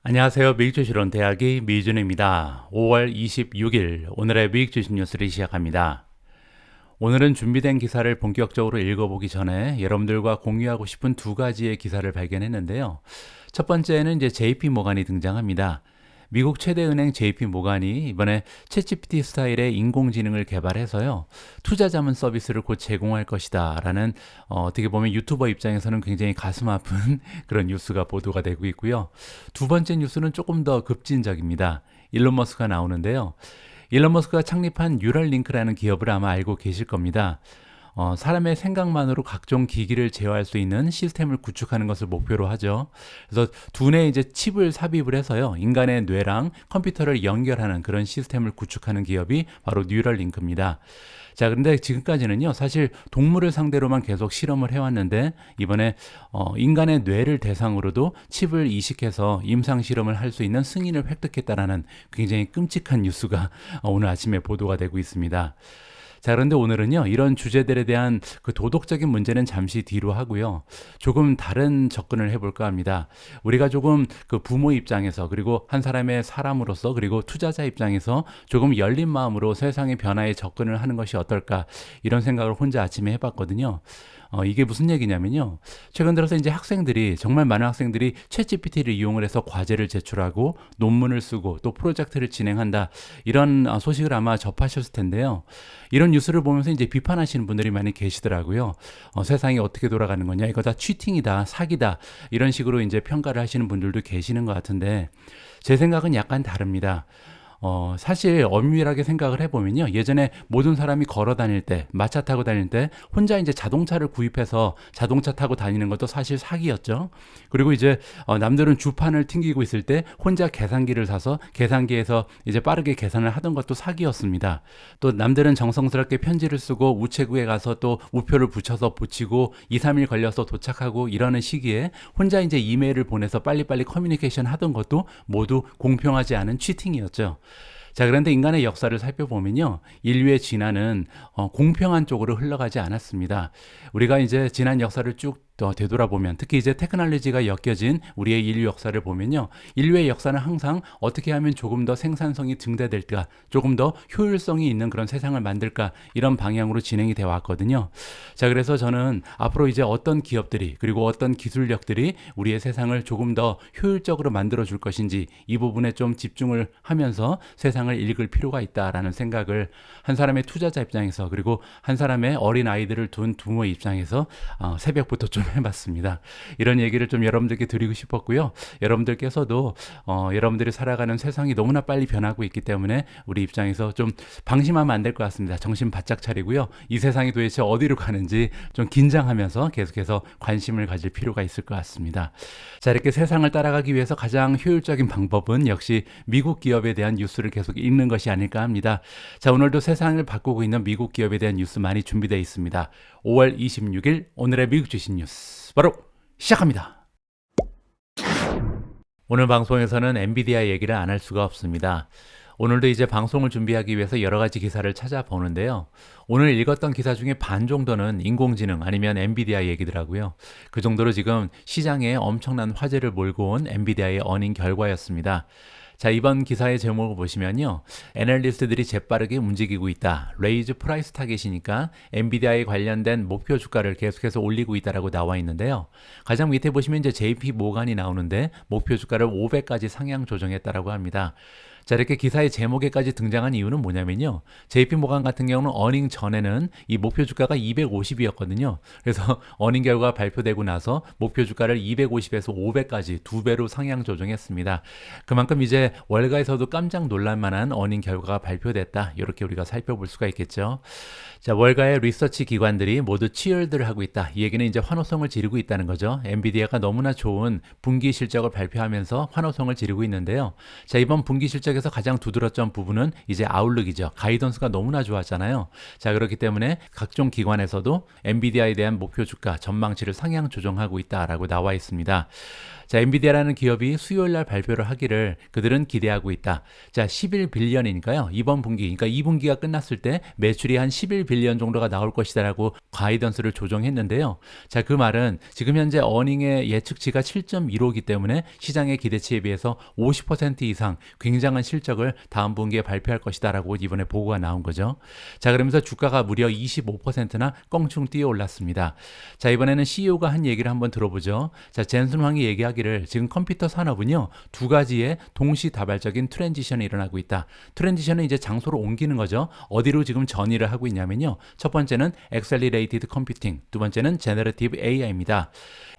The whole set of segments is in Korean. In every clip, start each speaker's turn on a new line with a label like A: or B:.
A: 안녕하세요. 미국주식론 대학의 미준입니다. 5월 26일 오늘의 미국주식 뉴스를 시작합니다. 오늘은 준비된 기사를 본격적으로 읽어보기 전에 여러분들과 공유하고 싶은 두 가지의 기사를 발견했는데요. 첫 번째는 이제 JP 모간이 등장합니다. 미국 최대 은행 JP 모간이 이번에 챗GPT 스타일의 인공지능을 개발해서요, 투자 자문 서비스를 곧 제공할 것이다 라는 어떻게 보면 유튜버 입장에서는 굉장히 가슴 아픈 그런 뉴스가 보도가 되고 있고요. 두 번째 뉴스는 조금 더 급진적입니다. 일론 머스크가 나오는데요. 일론 머스크가 창립한 뉴럴링크라는 기업을 아마 알고 계실 겁니다. 사람의 생각만으로 각종 기기를 제어할 수 있는 시스템을 구축하는 것을 목표로 하죠. 그래서 두뇌에 이제 칩을 삽입을 해서요, 인간의 뇌랑 컴퓨터를 연결하는 그런 시스템을 구축하는 기업이 바로 뉴럴링크입니다. 자, 그런데 지금까지는요, 사실 동물을 상대로만 계속 실험을 해왔는데, 이번에 인간의 뇌를 대상으로도 칩을 이식해서 임상 실험을 할 수 있는 승인을 획득했다라는 굉장히 끔찍한 뉴스가 오늘 아침에 보도가 되고 있습니다. 자, 그런데 오늘은요, 이런 주제들에 대한 그 도덕적인 문제는 잠시 뒤로 하고요, 조금 다른 접근을 해볼까 합니다. 우리가 조금 그 부모 입장에서, 그리고 한 사람의 사람으로서, 그리고 투자자 입장에서 조금 열린 마음으로 세상의 변화에 접근을 하는 것이 어떨까, 이런 생각을 혼자 아침에 해봤거든요. 이게 무슨 얘기냐면요, 최근 들어서 이제 학생들이, 정말 많은 학생들이 챗GPT를 이용을 해서 과제를 제출하고 논문을 쓰고 또 프로젝트를 진행한다, 이런 소식을 아마 접하셨을 텐데요. 이런 뉴스를 보면서 이제 비판하시는 분들이 많이 계시더라고요. 세상이 어떻게 돌아가는 거냐, 이거 다 치팅이다, 사기다, 이런 식으로 이제 평가를 하시는 분들도 계시는 것 같은데, 제 생각은 약간 다릅니다. 사실 엄밀하게 생각을 해보면요, 예전에 모든 사람이 걸어 다닐 때, 마차 타고 다닐 때 혼자 이제 자동차를 구입해서 자동차 타고 다니는 것도 사실 사기였죠. 그리고 이제 남들은 주판을 튕기고 있을 때 혼자 계산기를 사서 계산기에서 이제 빠르게 계산을 하던 것도 사기였습니다. 또 남들은 정성스럽게 편지를 쓰고 우체국에 가서 또 우표를 붙여서 붙이고 2, 3일 걸려서 도착하고 이러는 시기에 혼자 이제 이메일을 보내서 빨리빨리 커뮤니케이션 하던 것도 모두 공평하지 않은 치팅이었죠. 자, 그런데 인간의 역사를 살펴보면요, 인류의 진화는 공평한 쪽으로 흘러가지 않았습니다. 우리가 이제 지난 역사를 쭉 되돌아보면, 특히 이제 테크놀로지가 엮여진 우리의 인류 역사를 보면요, 인류의 역사는 항상 어떻게 하면 조금 더 생산성이 증대될까, 조금 더 효율성이 있는 그런 세상을 만들까, 이런 방향으로 진행이 되어 왔거든요. 자, 그래서 저는 앞으로 이제 어떤 기업들이, 그리고 어떤 기술력들이 우리의 세상을 조금 더 효율적으로 만들어 줄 것인지, 이 부분에 좀 집중을 하면서 세상을 읽을 필요가 있다라는 생각을 한 사람의 투자자 입장에서, 그리고 한 사람의 어린 아이들을 둔 부모 입장에서 새벽부터 좀 해봤습니다. 이런 얘기를 좀 여러분들께 드리고 싶었고요. 여러분들께서도 여러분들이 살아가는 세상이 너무나 빨리 변하고 있기 때문에 우리 입장에서 좀 방심하면 안 될 것 같습니다. 정신 바짝 차리고요, 이 세상이 도대체 어디로 가는지 좀 긴장하면서 계속해서 관심을 가질 필요가 있을 것 같습니다. 자, 이렇게 세상을 따라가기 위해서 가장 효율적인 방법은 역시 미국 기업에 대한 뉴스를 계속 읽는 것이 아닐까 합니다. 자, 오늘도 세상을 바꾸고 있는 미국 기업에 대한 뉴스 많이 준비되어 있습니다. 5월 26일 오늘의 미국 주식 뉴스 바로 시작합니다. 오늘 방송에서는 엔비디아 얘기를 안 할 수가 없습니다. 오늘도 이제 방송을 준비하기 위해서 여러 가지 기사를 찾아보는데요, 오늘 읽었던 기사 중에 반 정도는 인공지능 아니면 엔비디아 얘기더라고요. 그 정도로 지금 시장에 엄청난 화제를 몰고 온 엔비디아의 어닝 결과였습니다. 자, 이번 기사의 제목을 보시면요, 애널리스트들이 재빠르게 움직이고 있다, 레이즈 프라이스 타겟이니까 엔비디아에 관련된 목표 주가를 계속해서 올리고 있다라고 나와 있는데요, 가장 밑에 보시면 이제 JP 모간이 나오는데 목표 주가를 500까지 상향 조정했다라고 합니다. 자, 이렇게 기사의 제목에까지 등장한 이유는 뭐냐면요, JP 모간 같은 경우는 어닝 전에는 이 목표 주가가 250이었거든요. 그래서 어닝 결과가 발표되고 나서 목표 주가를 250에서 500까지 2배로 상향 조정했습니다. 그만큼 이제 월가에서도 깜짝 놀랄 만한 어닝 결과가 발표됐다, 이렇게 우리가 살펴볼 수가 있겠죠. 자, 월가의 리서치 기관들이 모두 치열들을 하고 있다, 이 얘기는 이제 환호성을 지르고 있다는 거죠. 엔비디아가 너무나 좋은 분기 실적을 발표하면서 환호성을 지르고 있는데요. 자, 이번 분기 실적에 계속해서 가장 두드러졌던 부분은 이제 아웃룩이죠. 가이던스가 너무나 좋았잖아요. 자, 그렇기 때문에 각종 기관에서도 엔비디아에 대한 목표 주가 전망치를 상향 조정하고 있다라고 나와 있습니다. 자, 엔비디아라는 기업이 수요일 날 발표를 하기를 그들은 기대하고 있다. 자, 11빌리언이니까요. 이번 분기, 그러니까 2분기가 끝났을 때 매출이 한 11빌리언 정도가 나올 것이다라고 가이던스를 조정했는데요. 자, 그 말은 지금 현재 어닝의 예측치가 7.15이기 때문에 시장의 기대치에 비해서 50% 이상 굉장한 실적을 다음 분기에 발표할 것이다라고 이번에 보고가 나온 거죠. 자, 그러면서 주가가 무려 25%나 껑충 뛰어 올랐습니다. 자, 이번에는 CEO가 한 얘기를 한번 들어보죠. 자, 젠슨 황이 얘기하기를 지금 컴퓨터 산업은요, 두 가지의 동시다발적인 트랜지션이 일어나고 있다. 트랜지션은 이제 장소를 옮기는 거죠. 어디로 지금 전이를 하고 있냐면요. 첫 번째는 Accelerated Computing, 두 번째는 Generative AI입니다.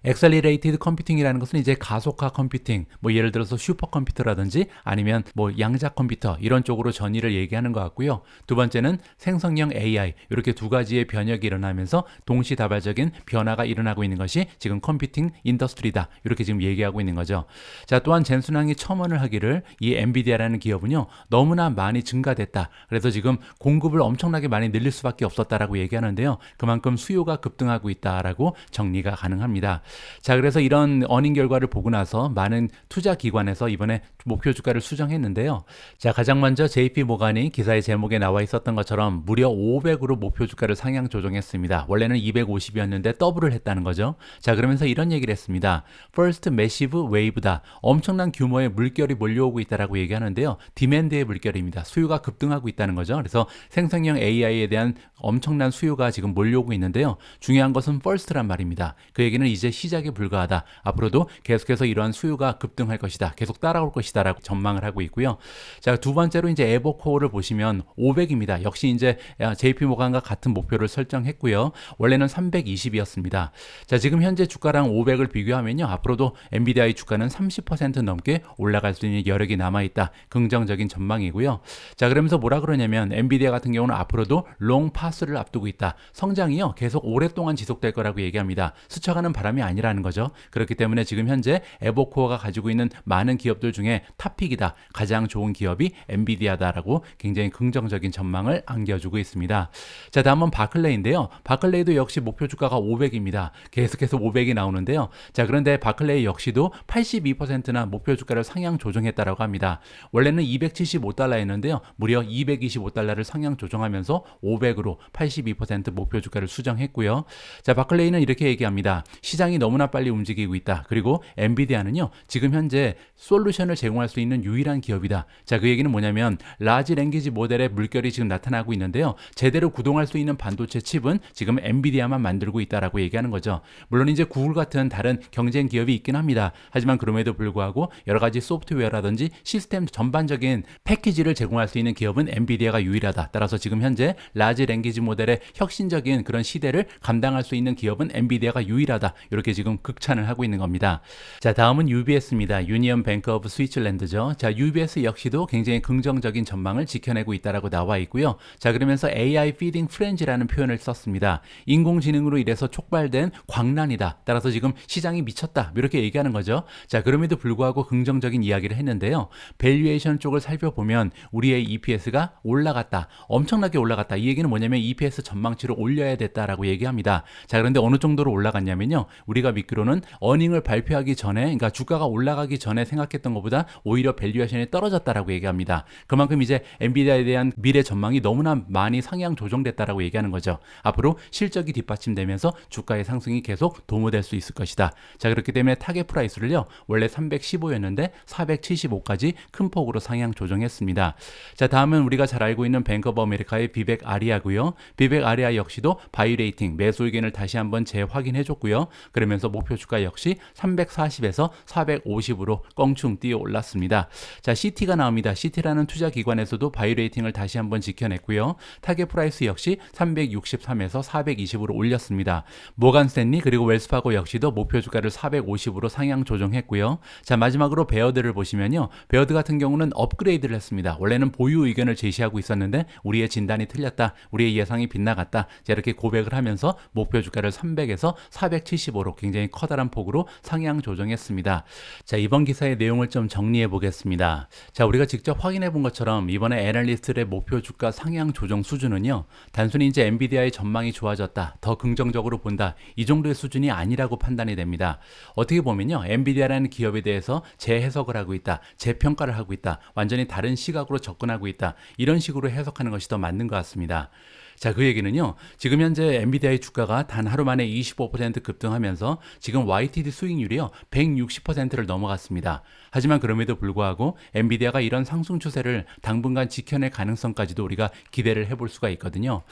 A: Accelerated Computing이라는 것은 이제 가속화 컴퓨팅, 뭐 예를 들어서 슈퍼컴퓨터라든지 아니면 뭐 양자 컴퓨터 이런 쪽으로 전이를 얘기하는 것 같고요. 두 번째는 생성형 AI, 이렇게 두 가지의 변혁이 일어나면서 동시다발적인 변화가 일어나고 있는 것이 지금 컴퓨팅 인더스트리다. 이렇게 지금 얘기하고 있는 거죠. 자, 또한 젠슨왕이 첨언을 하기를 이 엔비디아라는 기업은요, 너무나 많이 증가됐다. 그래서 지금 공급을 엄청나게 많이 늘릴 수밖에 없었다라고 얘기하는데요. 그만큼 수요가 급등하고 있다라고 정리가 가능합니다. 자, 그래서 이런 어닝 결과를 보고 나서 많은 투자 기관에서 이번에 목표 주가를 수정했는데요. 자, 가장 먼저 JP 모간이 기사의 제목에 나와 있었던 것처럼 무려 500으로 목표 주가를 상향 조정했습니다. 원래는 250이었는데 더블을 했다는 거죠. 자, 그러면서 이런 얘기를 했습니다. First Massive Wave다. 엄청난 규모의 물결이 몰려오고 있다라고 얘기하는데요. 디맨드의 물결입니다. 수요가 급등하고 있다는 거죠. 그래서 생성형 AI에 대한 엄청난 수요가 지금 몰려오고 있는데요. 중요한 것은 first란 말입니다. 그 얘기는 이제 시작에 불과하다. 앞으로도 계속해서 이러한 수요가 급등할 것이다. 계속 따라올 것이다 라고 전망을 하고 있고요. 자, 두 번째로 이제 에버코어를 보시면 500입니다. 역시 이제 JP 모간과 같은 목표를 설정했고요. 원래는 320이었습니다. 자, 지금 현재 주가랑 500을 비교하면요. 앞으로도 엔비디아의 주가는 30% 넘게 올라갈 수 있는 여력이 남아있다. 긍정적인 전망이고요. 자, 그러면서 뭐라 그러냐면 엔비디아 같은 경우는 앞으로도 롱 파스를 앞두고 있다. 성장이요. 계속 오랫동안 지속될 거라고 얘기합니다. 스쳐가는 바람이 아니라는 거죠. 그렇기 때문에 지금 현재 에버코어가 가지고 있는 많은 기업들 중에 탑픽이다. 가장 좋은 기업이 엔비디아다라고 굉장히 긍정적인 전망을 안겨주고 있습니다. 자, 다음은 바클레이인데요. 바클레이도 역시 목표 주가가 500입니다. 계속해서 500이 나오는데요. 자, 그런데 바클레이 역시도 82%나 목표 주가를 상향 조정했다라고 합니다. 원래는 275달러였는데요. 무려 225달러를 상향 조정하면서 500으로 82% 목표 주가를 수정했고요. 자, 바클레이는 이렇게 얘기합니다. 시장이 너무나 빨리 움직이고 있다. 그리고 엔비디아는요, 지금 현재 솔루션을 제공할 수 있는 유일한 기업이다. 자, 그 얘기는 뭐냐면 라지 랭귀지 모델의 물결이 지금 나타나고 있는데요. 제대로 구동할 수 있는 반도체 칩은 지금 엔비디아만 만들고 있다라고 얘기하는 거죠. 물론 이제 구글 같은 다른 경쟁 기업이 있긴 합니다. 하지만 그럼에도 불구하고 여러 가지 소프트웨어라든지 시스템 전반적인 패키지를 제공할 수 있는 기업은 엔비디아가 유일하다. 따라서 지금 현재 라지 랭귀지 모델의 혁신적인 그런 시대를 감당할 수 있는 기업은 엔비디아가 유일하다. 이렇게 지금 극찬을 하고 있는 겁니다. 자, 다음은 UBS입니다. 유니언 뱅크 오브 스위tzerland죠. 자, UBS 역시도 굉장히 긍정적인 전망을 지켜내고 있다라고 나와 있고요. 자, 그러면서 AI feeding frenzy라는 표현을 썼습니다. 인공지능으로 인해서 촉발된 광란이다. 따라서 지금 시장이 미쳤다. 이렇게 얘기하는 거죠. 자, 그럼에도 불구하고 긍정적인 이야기를 했는데요. 밸류에이션 쪽을 살펴보면 우리의 EPS가 올라갔다. 엄청나게 올라갔다. 이 얘기는 뭐냐면 EPS 전망치를 올려야 됐다라고 얘기합니다. 자, 그런데 어느 정도로 올라갔냐면요. 우리가 믿기로는 어닝을 발표하기 전에, 그러니까 주가가 올라가기 전에 생각했던 것보다 오히려 밸류에이션이 떨어졌다라고 얘기합니다. 그만큼 이제 엔비디아에 대한 미래 전망이 너무나 많이 상향 조정됐다라고 얘기하는 거죠. 앞으로 실적이 뒷받침되면서 주가의 상승이 계속 도모될 수 있을 것이다. 자, 그렇기 때문에 타겟 프라이스를요. 원래 315였는데 475까지 큰 폭으로 상향 조정했습니다. 자, 다음은 우리가 잘 알고 있는 뱅크 오브 아메리카의 비백 아리아고요. 비백 아리아 역시도 바이 레이팅 매수 의견을 다시 한번 재확인해 줬고요. 그러면서 목표 주가 역시 340에서 450으로 껑충 뛰어 올랐습니다. 자, CT가 나옵니다. CT라는 투자 기관에서도 바이 레이팅을 다시 한번 지켜냈고요. 타겟 프라이스 역시 363에서 420으로 올렸습니다. 모간 스탠리 그리고 웰스파고 역시도 목표 주가를 450으로 상향 조정했고요. 자, 마지막으로 베어드를 보시면요. 베어드 같은 경우는 업그레이드를 했습니다. 원래는 보유 의견을 제시하고 있었는데 우리의 진단이 틀렸다. 우리의 예상이 빗나갔다. 자, 이렇게 고백을 하면서 목표 주가를 300에서 475로 굉장히 커다란 폭으로 상향 조정했습니다. 자, 이번 기사의 내용을 좀 정리해 보겠습니다. 자, 우리가 직접 확인해 본 것처럼 이번에 애널리스트의 목표 주가 상향 조정 수준은요, 단순히 이제 엔비디아의 전망이 좋아졌다, 더 긍정적으로 본다, 이 정도의 수준이 아니라고 판단이 됩니다. 어떻게 보면요, 엔비디아라는 기업에 대해서 재해석을 하고 있다, 재평가를 하고 있다, 완전히 다른 시각으로 접근하고 있다, 이런 식으로 해석하는 것이 더 맞는 것 같습니다. 자, 그 얘기는요, 지금 현재 엔비디아의 주가가 단 하루 만에 25% 급등하면서 지금 YTD 수익률이요, 160%를 넘어갔습니다. 하지만 그럼에도 불구하고 엔비디아가 이런 상승 추세를 당분간 지켜낼 가능성까지도 우리가 기대를 해볼 수가 있거든요.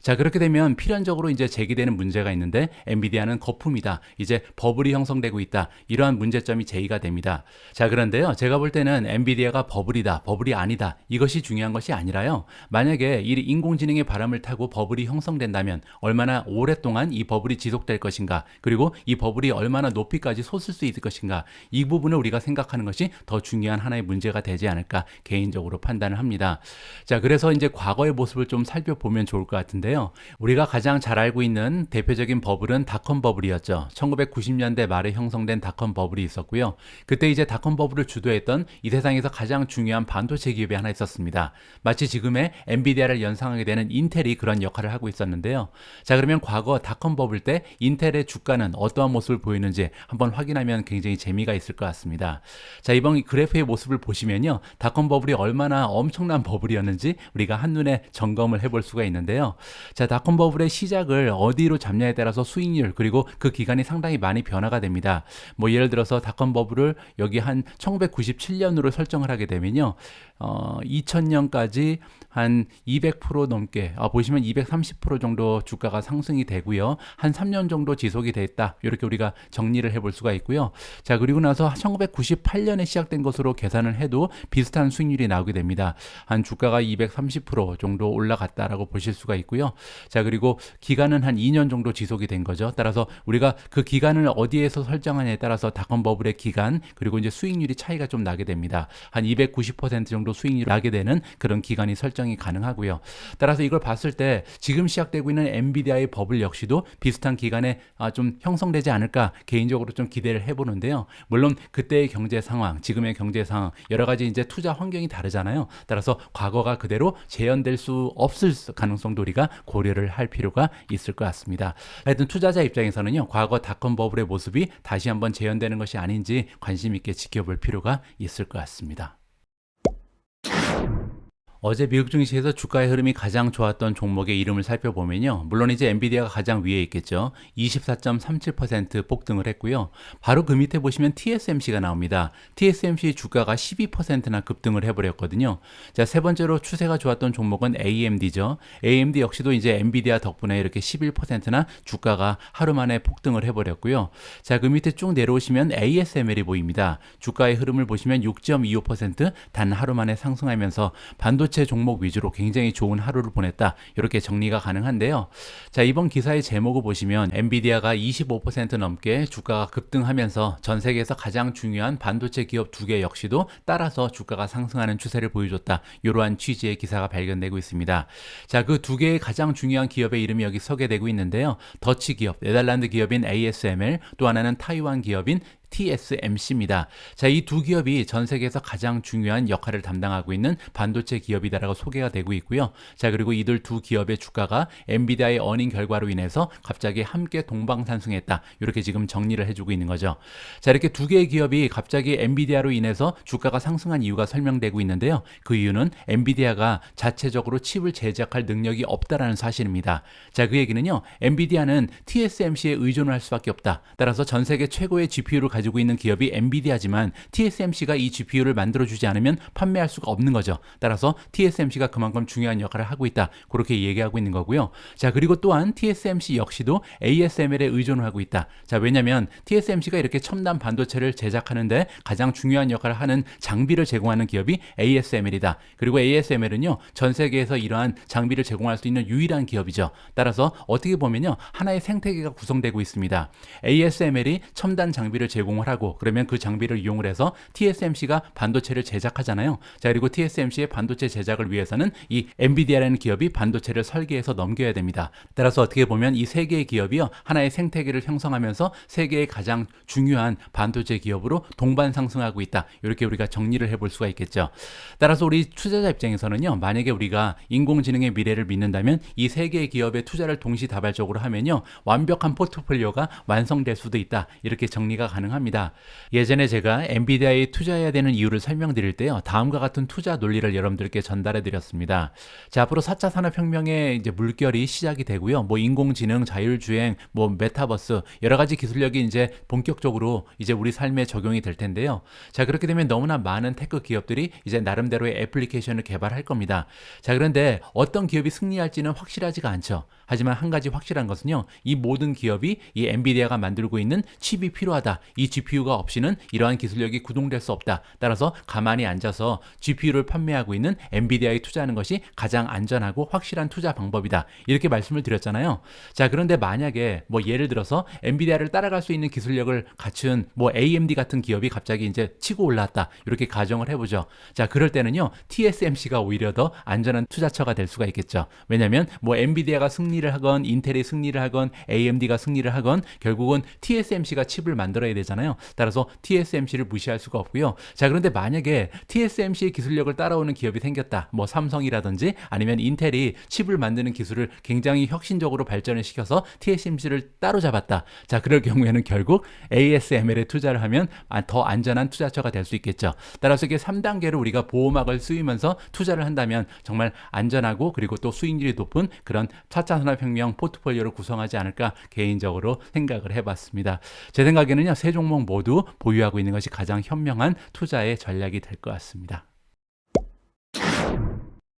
A: 자, 그렇게 되면 필연적으로 이제 제기되는 문제가 있는데, 엔비디아는 거품이다, 이제 버블이 형성되고 있다, 이러한 문제점이 제기가 됩니다. 자, 그런데요, 제가 볼 때는 엔비디아가 버블이다, 버블이 아니다, 이것이 중요한 것이 아니라요, 만약에 이 인공지능의 바람을 타고 버블이 형성된다면 얼마나 오랫동안 이 버블이 지속될 것인가, 그리고 이 버블이 얼마나 높이까지 솟을 수 있을 것인가, 이 부분을 우리가 생각하는 것이 더 중요한 하나의 문제가 되지 않을까 개인적으로 판단을 합니다. 자, 그래서 이제 과거의 모습을 좀 살펴보면 좋을 것 같은데요, 우리가 가장 잘 알고 있는 대표적인 버블은 닷컴 버블이었죠. 1990년대 말에 형성된 닷컴 버블이 있었고요. 그때 이제 닷컴 버블을 주도했던 이 세상에서 가장 중요한 반도체 기업이 하나 있었습니다. 마치 지금의 엔비디아를 연상하게 되는 인텔이 그런 역할을 하고 있었는데요. 자, 그러면 과거 닷컴 버블 때 인텔의 주가는 어떠한 모습을 보이는지 한번 확인하면 굉장히 재미가 있을 것 같습니다. 자, 이번 그래프의 모습을 보시면요, 닷컴 버블이 얼마나 엄청난 버블이었는지 우리가 한눈에 점검을 해볼 수가 있는데요. 자, 닷컴 버블의 시작을 어디로 잡냐에 따라서 수익률, 그리고 그 기간이 상당히 많이 변화가 됩니다. 뭐 예를 들어서 닷컴 버블을 여기 한 1997년으로 설정을 하게 되면요, 2000년까지 한 200% 넘게, 보시면 230% 정도 주가가 상승이 되고요, 한 3년 정도 지속이 됐다, 이렇게 우리가 정리를 해볼 수가 있고요. 자, 그리고 나서 1998년에 시작된 것으로 계산을 해도 비슷한 수익률이 나오게 됩니다. 한 주가가 230% 정도 올라갔다라고 보실 수가 있고요. 자, 그리고 기간은 한 2년 정도 지속이 된 거죠. 따라서 우리가 그 기간을 어디에서 설정하냐에 따라서 닷컴 버블의 기간, 그리고 이제 수익률이 차이가 좀 나게 됩니다. 한 290% 정도 수익률이 나게 되는 그런 기간이 설정이 가능하고요. 따라서 이걸 봤을 때 지금 시작되고 있는 엔비디아의 버블 역시도 비슷한 기간에 좀 형성되지 않을까 개인적으로 좀 기대를 해보는데요. 물론 그때의 경제 상황, 지금의 경제 상황, 여러 가지 이제 투자 환경이 다르잖아요. 따라서 과거가 그대로 재현될 수 없을 가능성도 우리가 고려를 할 필요가 있을 것 같습니다. 하여튼 투자자 입장에서는요, 과거 닷컴 버블의 모습이 다시 한번 재현되는 것이 아닌지 관심 있게 지켜볼 필요가 있을 것 같습니다. 어제 미국 증시에서 주가의 흐름이 가장 좋았던 종목의 이름을 살펴보면요, 물론 이제 엔비디아가 가장 위에 있겠죠. 24.37% 폭등을 했고요. 바로 그 밑에 보시면 TSMC가 나옵니다. TSMC 주가가 12%나 급등을 해버렸거든요. 자, 세 번째로 추세가 좋았던 종목은 AMD죠. AMD 역시도 이제 엔비디아 덕분에 이렇게 11%나 주가가 하루 만에 폭등을 해버렸고요. 자, 그 밑에 쭉 내려오시면 ASML이 보입니다. 주가의 흐름을 보시면 6.25% 단 하루 만에 상승하면서 반도체 종목 위주로 굉장히 좋은 하루를 보냈다, 이렇게 정리가 가능한데요. 자, 이번 기사의 제목을 보시면 엔비디아가 25% 넘게 주가가 급등하면서 전 세계에서 가장 중요한 반도체 기업 두 개 역시도 따라서 주가가 상승하는 추세를 보여줬다, 이러한 취지의 기사가 발견되고 있습니다. 자, 그 두 개의 가장 중요한 기업의 이름이 여기 소개되고 있는데요. 더치 기업, 네덜란드 기업인 ASML, 또 하나는 타이완 기업인 TSMC입니다. 자, 이 두 기업이 전 세계에서 가장 중요한 역할을 담당하고 있는 반도체 기업이다라고 소개가 되고 있고요. 자, 그리고 이들 두 기업의 주가가 엔비디아의 어닝 결과로 인해서 갑자기 함께 동방상승했다, 이렇게 지금 정리를 해주고 있는 거죠. 자, 이렇게 두 개의 기업이 갑자기 엔비디아로 인해서 주가가 상승한 이유가 설명되고 있는데요. 그 이유는 엔비디아가 자체적으로 칩을 제작할 능력이 없다라는 사실입니다. 자, 그 얘기는요, 엔비디아는 TSMC에 의존을 할 수밖에 없다. 따라서 전 세계 최고의 GPU를 가지고 있는 기업이 엔비디아지만 TSMC가 이 GPU를 만들어주지 않으면 판매할 수가 없는 거죠. 따라서 TSMC가 그만큼 중요한 역할을 하고 있다, 그렇게 얘기하고 있는 거고요. 자, 그리고 또한 TSMC 역시도 ASML에 의존을 하고 있다. 자, 왜냐하면 TSMC가 이렇게 첨단 반도체를 제작하는데 가장 중요한 역할을 하는 장비를 제공하는 기업이 ASML이다. 그리고 ASML은요, 전 세계에서 이러한 장비를 제공할 수 있는 유일한 기업이죠. 따라서 어떻게 보면요, 하나의 생태계가 구성되고 있습니다. ASML이 첨단 장비를 제공하는 제공을 하고 그러면 그 장비를 이용을 해서 TSMC가 반도체를 제작하잖아요. 자, 그리고 TSMC의 반도체 제작을 위해서는 이 엔비디아라는 기업이 반도체를 설계해서 넘겨야 됩니다. 따라서 어떻게 보면 이 세 개의 기업이요, 하나의 생태계를 형성하면서 세계의 가장 중요한 반도체 기업으로 동반 상승하고 있다. 이렇게 우리가 정리를 해볼 수가 있겠죠. 따라서 우리 투자자 입장에서는요, 만약에 우리가 인공지능의 미래를 믿는다면 이 세 개의 기업의 투자를 동시다발적으로 하면요, 완벽한 포트폴리오가 완성될 수도 있다. 이렇게 정리가 가능합니다. 예전에 제가 엔비디아에 투자해야 되는 이유를 설명드릴 때요, 다음과 같은 투자 논리를 여러분들께 전달해 드렸습니다. 자, 앞으로 4차 산업혁명의 이제 물결이 시작이 되고요, 뭐 인공지능, 자율주행, 뭐 메타버스, 여러 가지 기술력이 이제 본격적으로 이제 우리 삶에 적용이 될 텐데요. 자, 그렇게 되면 너무나 많은 테크 기업들이 이제 나름대로의 애플리케이션을 개발할 겁니다. 자, 그런데 어떤 기업이 승리할지는 확실하지가 않죠. 하지만 한 가지 확실한 것은요, 이 모든 기업이 이 엔비디아가 만들고 있는 칩이 필요하다. 이 GPU가 없이는 이러한 기술력이 구동될 수 없다. 따라서 가만히 앉아서 GPU를 판매하고 있는 엔비디아에 투자하는 것이 가장 안전하고 확실한 투자 방법이다. 이렇게 말씀을 드렸잖아요. 자, 그런데 만약에 뭐 예를 들어서 엔비디아를 따라갈 수 있는 기술력을 갖춘 뭐 AMD 같은 기업이 갑자기 이제 치고 올라왔다. 이렇게 가정을 해보죠. 자, 그럴 때는요, TSMC가 오히려 더 안전한 투자처가 될 수가 있겠죠. 왜냐하면 뭐 엔비디아가 승리를 하건 인텔이 승리를 하건 AMD가 승리를 하건 결국은 TSMC가 칩을 만들어야 되잖아요. 따라서 TSMC를 무시할 수가 없고요. 자, 그런데 만약에 TSMC의 기술력을 따라오는 기업이 생겼다. 뭐 삼성이라든지 아니면 인텔이 칩을 만드는 기술을 굉장히 혁신적으로 발전을 시켜서 TSMC를 따로잡았다. 자, 그럴 경우에는 결국 ASML에 투자를 하면 더 안전한 투자처가 될 수 있겠죠. 따라서 이게 3단계로 우리가 보호막을 씌우면서 투자를 한다면 정말 안전하고 그리고 또 수익률이 높은 그런 4차 산업혁명 포트폴리오를 구성하지 않을까 개인적으로 생각을 해봤습니다. 제 생각에는요, 세 종목 모두 보유하고 있는 것이 가장 현명한 투자의 전략이 될 것 같습니다.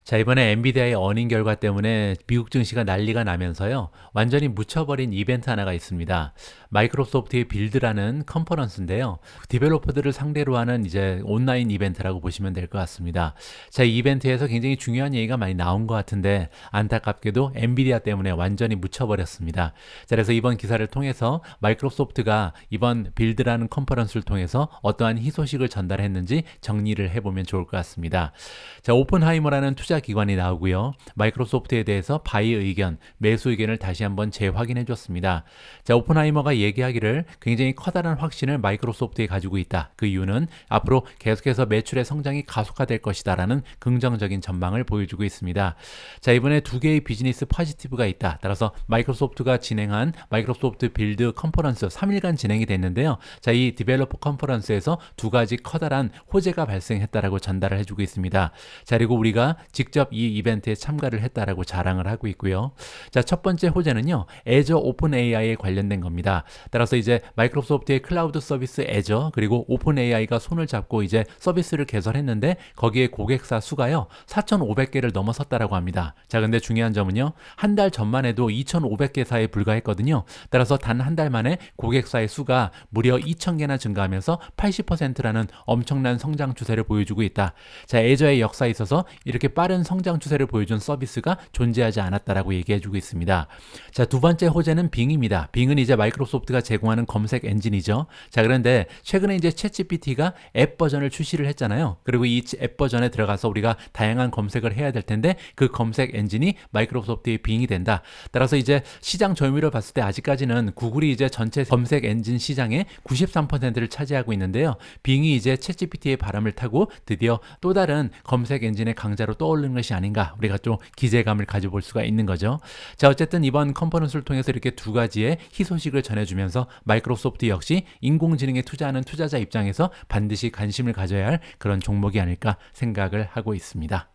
A: 자, 이번에 엔비디아의 어닝 결과 때문에 미국 증시가 난리가 나면서요, 완전히 묻혀버린 이벤트 하나가 있습니다. 마이크로소프트의 빌드라는 컨퍼런스인데요, 디벨로퍼들을 상대로 하는 이제 온라인 이벤트라고 보시면 될 것 같습니다. 자, 이 이벤트에서 굉장히 중요한 얘기가 많이 나온 것 같은데 안타깝게도 엔비디아 때문에 완전히 묻혀버렸습니다. 자, 그래서 이번 기사를 통해서 마이크로소프트가 이번 빌드라는 컨퍼런스를 통해서 어떠한 희소식을 전달했는지 정리를 해보면 좋을 것 같습니다. 자, 오픈하이머라는 투자 기관이 나오고요, 마이크로소프트에 대해서 바이 의견, 매수 의견을 다시 한번 재확인해 줬습니다. 자, 오픈하이머가 얘기하기를 굉장히 커다란 확신을 마이크로소프트에 가지고 있다. 그 이유는 앞으로 계속해서 매출의 성장이 가속화될 것이다 라는 긍정적인 전망을 보여주고 있습니다. 자, 이번에 두 개의 비즈니스 포지티브가 있다. 따라서 마이크로소프트가 진행한 마이크로소프트 빌드 컨퍼런스 3일간 진행이 됐는데요. 자, 이 디벨로퍼 컨퍼런스에서 두 가지 커다란 호재가 발생했다라고 전달을 해주고 있습니다. 자, 그리고 우리가 직접 이 이벤트에 참가를 했다라고 자랑을 하고 있고요. 자, 첫 번째 호재는요, 애저 오픈 AI에 관련된 겁니다. 따라서 이제 마이크로소프트의 클라우드 서비스 애저 그리고 오픈 AI가 손을 잡고 이제 서비스를 개설했는데 거기에 고객사 수가요 4,500개를 넘어섰다라고 합니다. 자, 근데 중요한 점은요, 한 달 전만 해도 2,500개사에 불과했거든요. 따라서 단 한 달 만에 고객사의 수가 무려 2,000개나 증가하면서 80%라는 엄청난 성장 추세를 보여주고 있다. 자, 애저의 역사에 있어서 이렇게 빠른 성장 추세를 보여준 서비스가 존재하지 않았다라고 얘기해주고 있습니다. 자, 두 번째 호재는 빙입니다. 빙은 이제 마이크로소프트가 제공하는 검색 엔진이죠. 자, 그런데 최근에 이제 챗GPT가 앱 버전을 출시를 했잖아요. 그리고 이 앱 버전에 들어가서 우리가 다양한 검색을 해야 될 텐데 그 검색 엔진이 마이크로소프트의 빙이 된다. 따라서 이제 시장 점유율을 봤을 때 아직까지는 구글이 이제 전체 검색 엔진 시장의 93%를 차지하고 있는데요. 빙이 이제 챗GPT의 바람을 타고 드디어 또 다른 검색 엔진의 강자로 떠오르는 것이 아닌가, 우리가 좀 기대감을 가져볼 수가 있는 거죠. 자, 어쨌든 이번 컨퍼런스를 통해서 이렇게 두 가지의 희소식을 전해주면서 마이크로소프트 역시 인공지능에 투자하는 투자자 입장에서 반드시 관심을 가져야 할 그런 종목이 아닐까 생각을 하고 있습니다.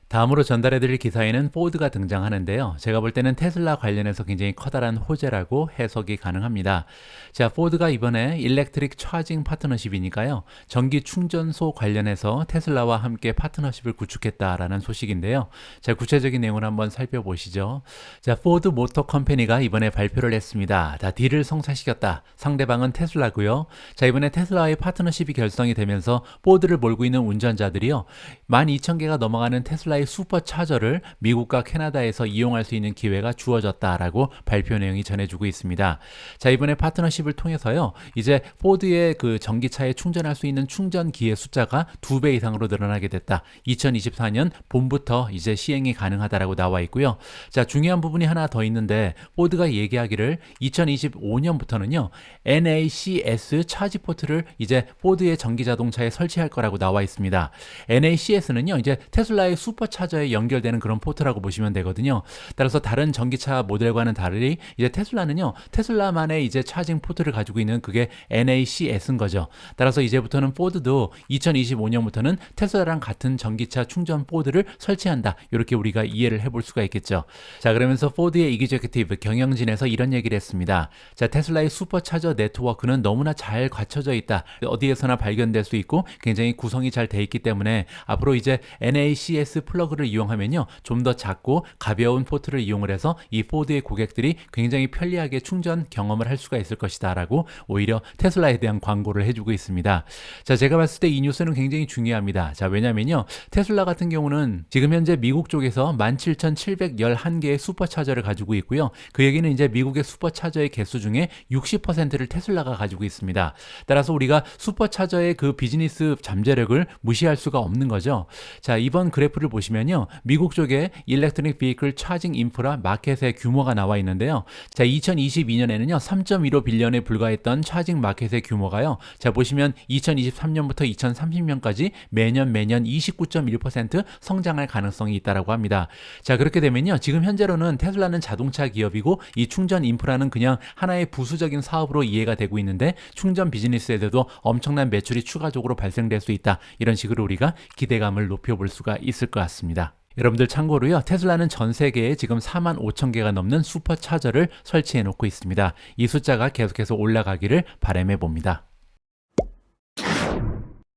A: 다음으로 전달해드릴 기사에는 포드가 등장하는데요. 제가 볼 때는 테슬라 관련해서 굉장히 커다란 호재라고 해석이 가능합니다. 자, 포드가 이번에 일렉트릭 차징 파트너십이니까요, 전기 충전소 관련해서 테슬라와 함께 파트너십을 구축했다라는 소식인데요. 자, 구체적인 내용을 한번 살펴보시죠. 자, 포드 모터 컴퍼니가 이번에 발표를 했습니다. 자, 딜을 성사시켰다. 상대방은 테슬라고요. 자, 이번에 테슬라와의 파트너십이 결성이 되면서 포드를 몰고 있는 운전자들이요, 12,000개가 넘어가는 테슬라 테슬라의 슈퍼차저를 미국과 캐나다에서 이용할 수 있는 기회가 주어졌다라고 발표 내용이 전해주고 있습니다. 자, 이번에 파트너십을 통해서요, 이제 포드의 그 전기차에 충전할 수 있는 충전기의 숫자가 2배 이상으로 늘어나게 됐다. 2024년 봄부터 이제 시행이 가능하다라고 나와 있고요. 자, 중요한 부분이 하나 더 있는데, 포드가 얘기하기를 2025년부터는요, NACS 차지 포트를 이제 포드의 전기 자동차에 설치할 거라고 나와 있습니다. NACS는요, 이제 테슬라의 슈퍼차저에 연결되는 그런 포트라고 보시면 되거든요. 따라서 다른 전기차 모델과는 달리 이제 테슬라는요, 테슬라만의 이제 차징 포트를 가지고 있는 그게 NACS인 거죠. 따라서 이제부터는 포드도 2025년부터는 테슬라랑 같은 전기차 충전 포드를 설치한다. 이렇게 우리가 이해를 해볼 수가 있겠죠. 자, 그러면서 포드의 이기제큐티브 경영진에서 이런 얘기를 했습니다. 자, 테슬라의 슈퍼차저 네트워크는 너무나 잘 갖춰져 있다. 어디에서나 발견될 수 있고 굉장히 구성이 잘 돼 있기 때문에 앞으로 이제 NACS 플러그를 이용하면요, 좀 더 작고 가벼운 포트를 이용을 해서 이 포드의 고객들이 굉장히 편리하게 충전 경험을 할 수가 있을 것이다 라고 오히려 테슬라에 대한 광고를 해주고 있습니다. 자, 제가 봤을 때 이 뉴스는 굉장히 중요합니다. 자, 왜냐면요, 테슬라 같은 경우는 지금 현재 미국 쪽에서 17,711개의 슈퍼차저를 가지고 있고요. 그 얘기는 이제 미국의 슈퍼차저의 개수 중에 60%를 테슬라가 가지고 있습니다. 따라서 우리가 슈퍼차저의 그 비즈니스 잠재력을 무시할 수가 없는 거죠. 자, 이번 그래프를 보시면요, 미국 쪽에 일렉트릭 비이클 차징 인프라 마켓의 규모가 나와 있는데요. 자, 2022년에는요 3.15 빌리언에 불과했던 차징 마켓의 규모가요, 자, 보시면 2023년부터 2030년까지 매년 29.1% 성장할 가능성이 있다라고 합니다. 자, 그렇게 되면요, 지금 현재로는 테슬라는 자동차 기업이고 이 충전 인프라는 그냥 하나의 부수적인 사업으로 이해가 되고 있는데, 충전 비즈니스에도 엄청난 매출이 추가적으로 발생될 수 있다. 이런 식으로 우리가 기대감을 높여볼 수가 있을 것 같습니다. 여러분들 참고로요, 테슬라는 전 세계에 지금 45,000개가 넘는 슈퍼차저를 설치해 놓고 있습니다. 이 숫자가 계속해서 올라가기를 바람해 봅니다.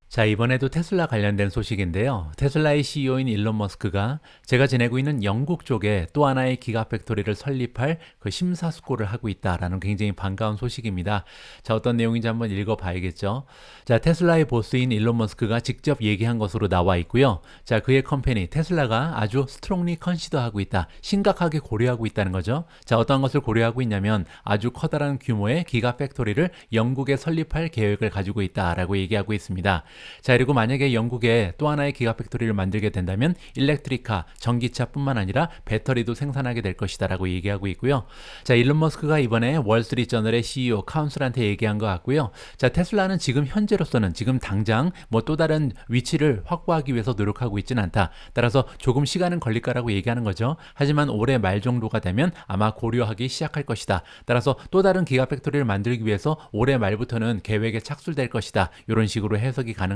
A: 자, 이번에도 테슬라 관련된 소식인데요. 테슬라의 CEO인 일론 머스크가 제가 지내고 있는 영국 쪽에 또 하나의 기가팩토리를 설립할 그 심사숙고를 하고 있다라는 굉장히 반가운 소식입니다. 자, 어떤 내용인지 한번 읽어봐야겠죠. 자, 테슬라의 보스인 일론 머스크가 직접 얘기한 것으로 나와 있고요. 자, 그의 컴퍼니 테슬라가 아주 스트롱리 컨시더하고 있다. 심각하게 고려하고 있다는 거죠. 자, 어떤 것을 고려하고 있냐면 아주 커다란 규모의 기가팩토리를 영국에 설립할 계획을 가지고 있다라고 얘기하고 있습니다. 자, 그리고 만약에 영국에 또 하나의 기가팩토리를 만들게 된다면 일렉트리카, 전기차뿐만 아니라 배터리도 생산하게 될 것이다 라고 얘기하고 있고요. 자, 일론 머스크가 이번에 월스트리트저널의 CEO 카운슬한테 얘기한 것 같고요. 자, 테슬라는 지금 현재로서는 지금 당장 뭐 또 다른 위치를 확보하기 위해서 노력하고 있지는 않다. 따라서 조금 시간은 걸릴 거라고 얘기하는 거죠. 하지만 올해 말 정도가 되면 아마 고려하기 시작할 것이다. 따라서 또 다른 기가팩토리를 만들기 위해서 올해 말부터는 계획에 착수될 것이다. 이런 식으로 해석이 가능합니다.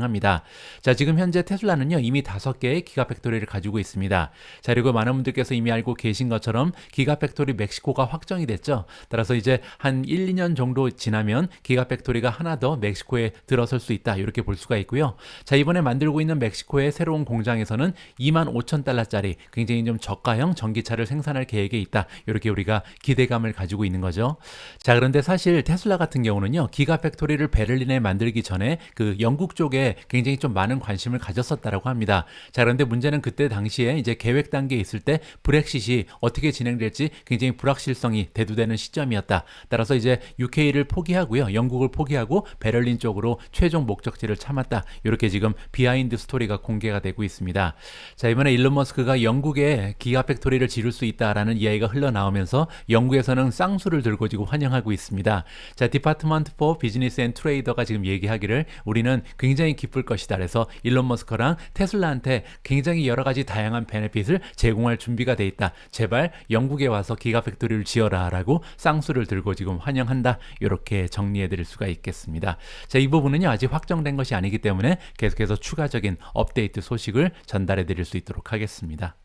A: 자, 지금 현재 테슬라는요, 이미 5개의 기가팩토리를 가지고 있습니다. 자, 그리고 많은 분들께서 이미 알고 계신 것처럼 기가팩토리 멕시코가 확정이 됐죠. 따라서 이제 한 1, 2년 정도 지나면 기가팩토리가 하나 더 멕시코에 들어설 수 있다. 이렇게 볼 수가 있고요. 자, 이번에 만들고 있는 멕시코의 새로운 공장에서는 25,000달러짜리 굉장히 좀 저가형 전기차를 생산할 계획에 있다. 이렇게 우리가 기대감을 가지고 있는 거죠. 자, 그런데 사실 테슬라 같은 경우는요, 기가팩토리를 베를린에 만들기 전에 그 영국 쪽에 굉장히 좀 많은 관심을 가졌었다라고 합니다. 자, 그런데 문제는 그때 당시에 이제 계획 단계에 있을 때 브렉시트이 어떻게 진행될지 굉장히 불확실성이 대두되는 시점이었다. 따라서 이제 UK를 포기하고요, 영국을 포기하고 베를린 쪽으로 최종 목적지를 참았다. 이렇게 지금 비하인드 스토리가 공개가 되고 있습니다. 자, 이번에 일론 머스크가 영국에 기가팩토리를 지을 수 있다라는 이야기가 흘러나오면서 영국에서는 쌍수를 들고 지금 환영하고 있습니다. 자, 디파트먼트 포 비즈니스 앤 트레이더가 지금 얘기하기를 우리는 굉장히 기쁠 것이다. 그래서 일론 머스크랑 테슬라한테 굉장히 여러 가지 다양한 베네핏을 제공할 준비가 돼 있다. 제발 영국에 와서 기가팩토리를 지어라 라고 쌍수를 들고 지금 환영한다. 이렇게 정리해 드릴 수가 있겠습니다. 자, 이 부분은요, 아직 확정된 것이 아니기 때문에 계속해서 추가적인 업데이트 소식을 전달해 드릴 수 있도록 하겠습니다.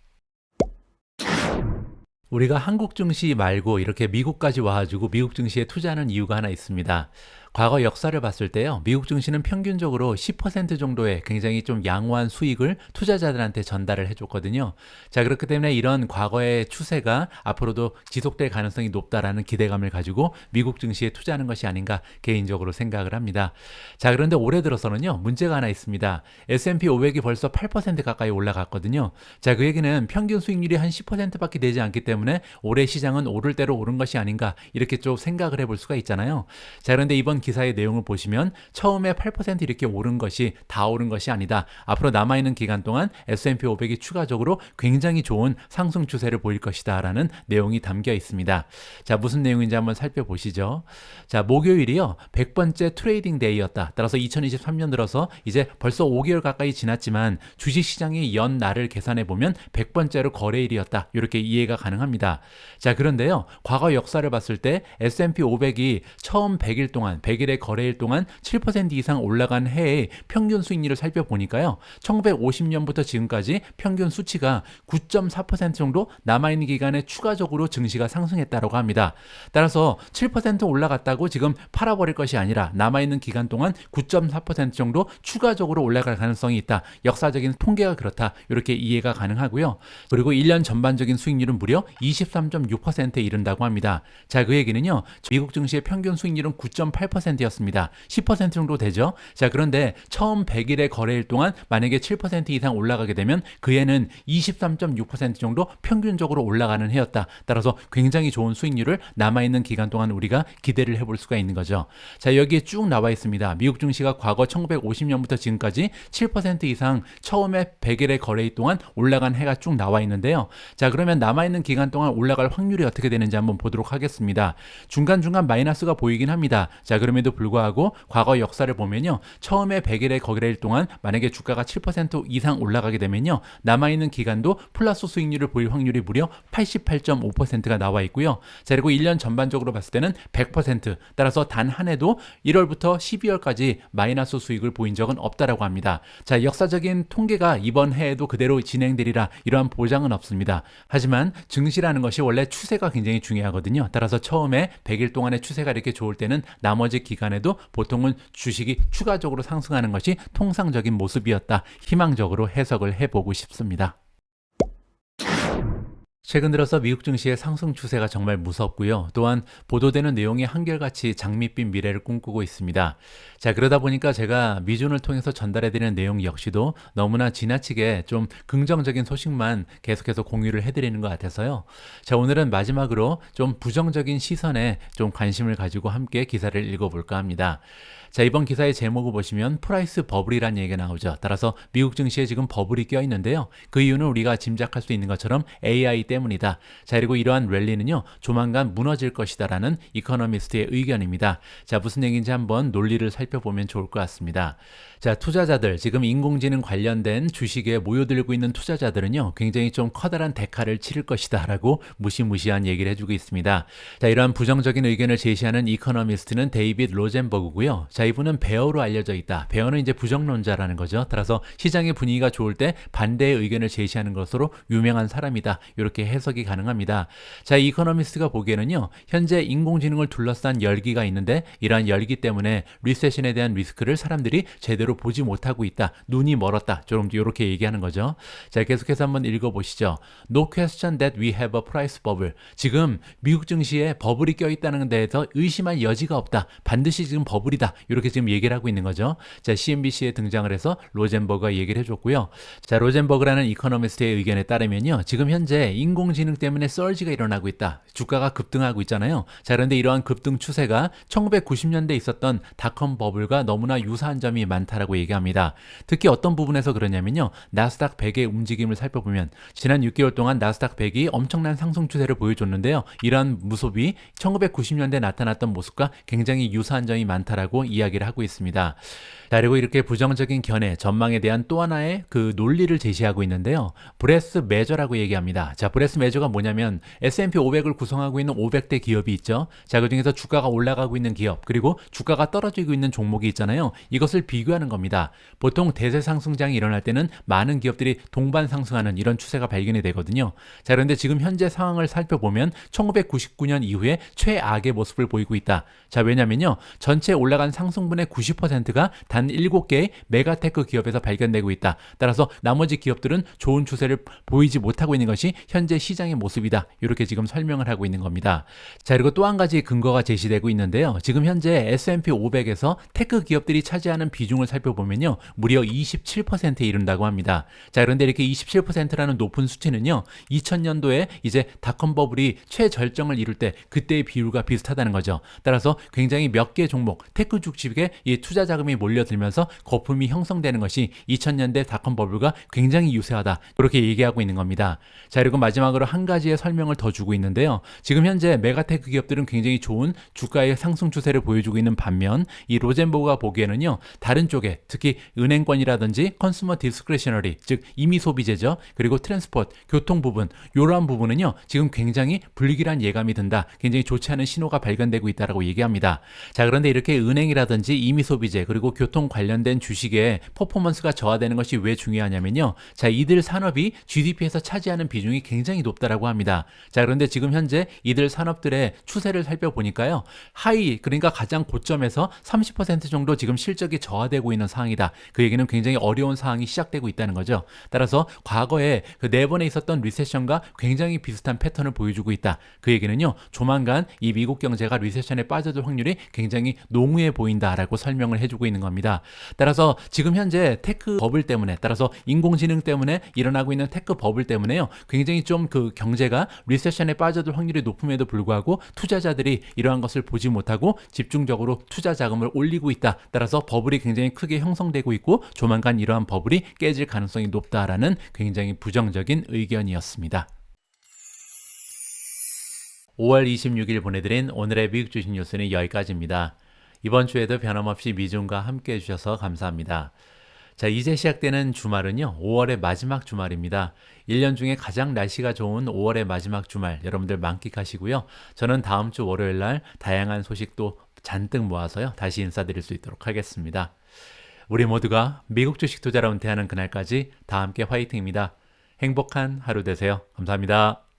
A: 우리가 한국 증시 말고 이렇게 미국까지 와가지고 미국 증시에 투자하는 이유가 하나 있습니다. 과거 역사를 봤을 때요, 미국 증시는 평균적으로 10% 정도의 굉장히 좀 양호한 수익을 투자자들한테 전달을 해줬거든요. 자, 그렇기 때문에 이런 과거의 추세가 앞으로도 지속될 가능성이 높다라는 기대감을 가지고 미국 증시에 투자하는 것이 아닌가 개인적으로 생각을 합니다. 자, 그런데 올해 들어서는요, 문제가 하나 있습니다. S&P 500이 벌써 8% 가까이 올라갔거든요. 자, 그 얘기는 평균 수익률이 한 10%밖에 되지 않기 때문에 올해 시장은 오를 대로 오른 것이 아닌가 이렇게 좀 생각을 해볼 수가 있잖아요. 자, 그런데 이번 기사의 내용을 보시면 처음에 8% 이렇게 오른 것이 다 오른 것이 아니다. 앞으로 남아있는 기간 동안 S&P 500이 추가적으로 굉장히 좋은 상승 추세를 보일 것이다 라는 내용이 담겨 있습니다. 자, 무슨 내용인지 한번 살펴보시죠. 자, 목요일이요, 100번째 트레이딩 데이였다. 따라서 2023년 들어서 이제 벌써 5개월 가까이 지났지만 주식시장의 연 날을 계산해 보면 100번째로 거래일이었다. 이렇게 이해가 가능합니다. 자, 그런데요, 과거 역사를 봤을 때 S&P 500이 처음 100일 동안 100일의 거래일 동안 7% 이상 올라간 해의 평균 수익률을 살펴보니까요, 1950년부터 지금까지 평균 수치가 9.4% 정도 남아있는 기간에 추가적으로 증시가 상승했다고 합니다. 따라서 7% 올라갔다고 지금 팔아버릴 것이 아니라 남아있는 기간 동안 9.4% 정도 추가적으로 올라갈 가능성이 있다. 역사적인 통계가 그렇다. 이렇게 이해가 가능하고요. 그리고 1년 전반적인 수익률은 무려 23.6%에 이른다고 합니다. 자, 그 얘기는요, 미국 증시의 평균 수익률은 9.8%였습니다. 10% 정도 되죠. 자, 그런데 처음 100일의 거래일 동안 만약에 7% 이상 올라가게 되면 그 해는 23.6% 정도 평균적으로 올라가는 해였다. 따라서 굉장히 좋은 수익률을 남아있는 기간 동안 우리가 기대를 해볼 수가 있는 거죠. 자, 여기에 쭉 나와 있습니다. 미국 증시가 과거 1950년부터 지금까지 7% 이상 처음에 100일의 거래일 동안 올라간 해가 쭉 나와 있는데요. 자, 그러면 남아있는 기간 동안 올라갈 확률이 어떻게 되는지 한번 보도록 하겠습니다. 중간중간 마이너스가 보이긴 합니다. 자, 그럼에도 불구하고 과거 역사를 보면요, 처음에 100일의 거래일 동안 만약에 주가가 7% 이상 올라가게 되면요, 남아있는 기간도 플러스 수익률을 보일 확률이 무려 88.5%가 나와 있고요. 자, 그리고 1년 전반적으로 봤을 때는 100%, 따라서 단 한 해도 1월부터 12월까지 마이너스 수익을 보인 적은 없다라고 합니다. 자, 역사적인 통계가 이번 해에도 그대로 진행되리라 이러한 보장은 없습니다. 하지만 증시라는 것이 원래 추세가 굉장히 중요하거든요. 따라서 처음에 100일 동안의 추세가 이렇게 좋을 때는 나머지 기간에도 보통은 주식이 추가적으로 상승하는 것이 통상적인 모습이었다. 희망적으로 해석을 해보고 싶습니다. 최근 들어서 미국 증시의 상승 추세가 정말 무섭고요. 또한 보도되는 내용이 한결같이 장밋빛 미래를 꿈꾸고 있습니다. 자, 그러다 보니까 제가 미준을 통해서 전달해드리는 내용 역시도 너무나 지나치게 좀 긍정적인 소식만 계속해서 공유를 해드리는 것 같아서요. 자, 오늘은 마지막으로 좀 부정적인 시선에 좀 관심을 가지고 함께 기사를 읽어볼까 합니다. 자, 이번 기사의 제목을 보시면 프라이스 버블이라는 얘기가 나오죠. 따라서 미국 증시에 지금 버블이 껴 있는데요. 그 이유는 우리가 짐작할 수 있는 것처럼 AI 때문이다. 자, 그리고 이러한 랠리는요, 조만간 무너질 것이다라는 이코노미스트의 의견입니다. 자, 무슨 얘기인지 한번 논리를 살펴보면 좋을 것 같습니다. 자, 투자자들, 지금 인공지능 관련된 주식에 모여들고 있는 투자자들은요, 굉장히 좀 커다란 대가를 치를 것이다 라고 무시무시한 얘기를 해주고 있습니다. 자, 이러한 부정적인 의견을 제시하는 이코노미스트는 데이빗 로젠버그고요. 자, 이분은 베어로 알려져 있다. 베어는 이제 부정론자라는 거죠. 따라서 시장의 분위기가 좋을 때 반대의 의견을 제시하는 것으로 유명한 사람이다. 이렇게 해석이 가능합니다. 자, 이코노미스트가 보기에는요, 현재 인공지능을 둘러싼 열기가 있는데 이러한 열기 때문에 리세션에 대한 리스크를 사람들이 제대로 보지 못하고 있다. 눈이 멀었다. 좀 이렇게 얘기하는 거죠. 자, 계속해서 한번 읽어보시죠. No question that we have a price bubble. 지금 미국 증시에 버블이 껴있다는 데에서 의심할 여지가 없다. 반드시 지금 버블이다. 이렇게 지금 얘기를 하고 있는 거죠. 자, CNBC에 등장을 해서 로젠버그가 얘기를 해줬고요. 자, 로젠버그라는 이코노미스트의 의견에 따르면요, 지금 현재 인공지능 때문에 서지가 일어나고 있다. 주가가 급등하고 있잖아요. 자, 그런데 이러한 급등 추세가 1990년대에 있었던 닷컴 버블과 너무나 유사한 점이 많다라고 얘기합니다. 특히 어떤 부분에서 그러냐면요, 나스닥 100의 움직임을 살펴보면 지난 6개월 동안 나스닥 100이 엄청난 상승 추세를 보여줬는데요. 이러한 모습이 1990년대에 나타났던 모습과 굉장히 유사한 점이 많다라고 이야기를 하고 있습니다. 자, 그리고 이렇게 부정적인 견해, 전망에 대한 또 하나의 그 논리를 제시하고 있는데요. 브레스 메저라고 얘기합니다. 자, 브레스 메저가 뭐냐면 S&P 500을 구성하고 있는 500대 기업이 있죠. 자, 그중에서 주가가 올라가고 있는 기업, 그리고 주가가 떨어지고 있는 종목이 있잖아요. 이것을 비교하는 겁니다. 보통 대세 상승장이 일어날 때는 많은 기업들이 동반 상승하는 이런 추세가 발견이 되거든요. 자, 그런데 지금 현재 상황을 살펴보면 1999년 이후에 최악의 모습을 보이고 있다. 자, 왜냐면요. 전체 올라간 상승분의 90%가 단 7개의 메가테크 기업에서 발견되고 있다. 따라서 나머지 기업들은 좋은 추세를 보이지 못하고 있는 것이 현재 시장의 모습이다. 이렇게 지금 설명을 하고 있는 겁니다. 자, 그리고 또 한 가지 근거가 제시되고 있는데요. 지금 현재 S&P 500에서 테크 기업들이 차지하는 비중을 살펴보면요. 무려 27%에 이른다고 합니다. 자, 그런데 이렇게 27%라는 높은 수치는요. 2000년도에 이제 닷컴 버블이 최절정을 이룰 때 그때의 비율과 비슷하다는 거죠. 따라서 굉장히 몇 개 종목, 테크 주식에 이 투자 자금이 몰려들면서 거품이 형성되는 것이 2000년대 닷컴 버블과 굉장히 유사하다. 그렇게 얘기하고 있는 겁니다. 자, 그리고 마지막으로 한 가지의 설명을 더 주고 있는데요. 지금 현재 메가테크 기업들은 굉장히 좋은 주가의 상승 추세를 보여주고 있는 반면 이 로젠버그가 보기에는요. 다른 쪽에 특히 은행권이라든지 컨슈머 디스크레셔너리, 즉 임의 소비재죠. 그리고 트랜스포트, 교통 부분, 이러한 부분은요. 지금 굉장히 불길한 예감이 든다. 굉장히 좋지 않은 신호가 발견되고 있다라고 얘기합니다. 자, 그런데 이렇게 은행이라든지 임의 소비재 그리고 교통 관련된 주식의 퍼포먼스가 저하되는 것이 왜 중요하냐면요. 자, 이들 산업이 GDP에서 차지하는 비중이 굉장히 높다라고 합니다. 자, 그런데 지금 현재 이들 산업들의 추세를 살펴보니까요. 하이, 그러니까 가장 고점에서 30% 정도 지금 실적이 저하되고 있는 상황이다. 그 얘기는 굉장히 어려운 상황이 시작되고 있다는 거죠. 따라서 과거에 그 4번에 있었던 리세션과 굉장히 비슷한 패턴을 보여주고 있다. 그 얘기는요. 조만간 이 미국 경제가 리세션에 빠져들 확률이 굉장히 농후해 보인다라고 설명을 해주고 있는 겁니다. 따라서 지금 현재 테크 버블 때문에, 따라서 인공지능 때문에 일어나고 있는 테크 버블 때문에요. 굉장히 좀 그 경제가 리세션에 빠져들 확률이 높음에도 불구하고 투자자들이 이러한 것을 보지 못하고 집중적으로 투자 자금을 올리고 있다. 따라서 버블이 굉장히 크게 형성되고 있고 조만간 이러한 버블이 깨질 가능성이 높다라는 굉장히 부정적인 의견이었습니다. 5월 26일 보내드린 오늘의 미국 주식 뉴스는 여기까지입니다. 이번 주에도 변함없이 미중과 함께 해주셔서 감사합니다. 자, 이제 시작되는 주말은요, 5월의 마지막 주말입니다. 1년 중에 가장 날씨가 좋은 5월의 마지막 주말, 여러분들 만끽하시고요. 저는 다음 주 월요일 날 다양한 소식도 잔뜩 모아서요, 다시 인사드릴 수 있도록 하겠습니다. 우리 모두가 미국 주식 투자로 은퇴하는 그날까지 다 함께 화이팅입니다. 행복한 하루 되세요. 감사합니다.